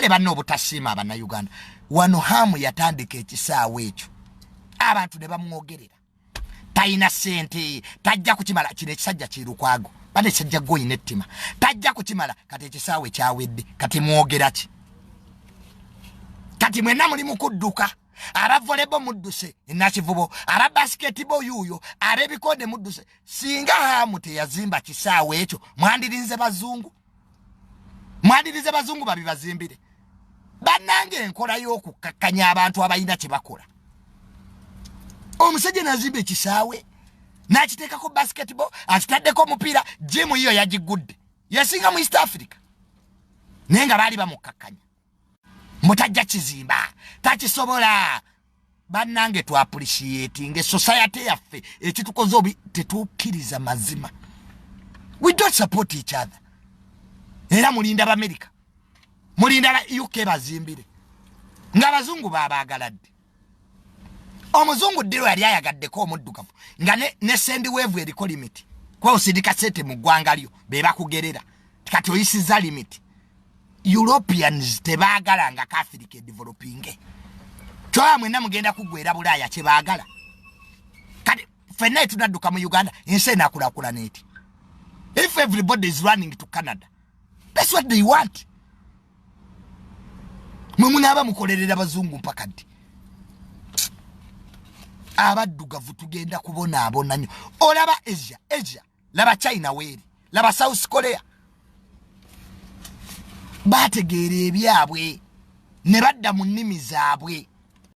bale banno obutasiima abannayuganda wano hamu yatandika ekisaawe ekyo abantu ne bamwogerera tayina sente tajja kukimala kino ekisajja kirukwago bane ekisajja goyina ettima tajja kukimala kati ekisaawe kyawedde kati mwogera ki kati mwenna muli mu kudduka aba volleyball mudduse nakivubo aba basketball yuyo aba ebikonde mudduse singa hamu teyazimba kisaawe ekyo mwandirize bazungu babibazimbire bannange enkola y'okukakkanya abantu abayina kye bakola omusajja nazimba ekisaawe n'akiteekako basketball akitaddeko omupiira jimu yiyo yagigudde yasinga mu East Africa naye nga baali bamukakkanya mutajja kizimba takisobola bannange tu appreciating society yaffe ekitukoze obi tetukkiriza mazima we don't support each other era mulinda b'Amerika mulinda UK bazimbire nga bazungu babaagaladde omuzungu ddiro yali ayagaddeko omuddugavu nga ne send wave eriko limit kwa osindika sente mu ggwanga lyo be bakugerera kati oyisiza limit Europeans tebaagala nga Africa developing twa mwenna mugenda kugwera Bulaaya kye baagala kati fenna tunadduka mu Uganda ensi enakula neti if everybody is running to Canada that's what they want mumuna mukolerera bazungu mpaka ddi abaddugavu tugenda kubona abona nnyo olaba Asia laba China weeri laba South Korea bategeera ebyabwe ne badda mu nnimi zaabwe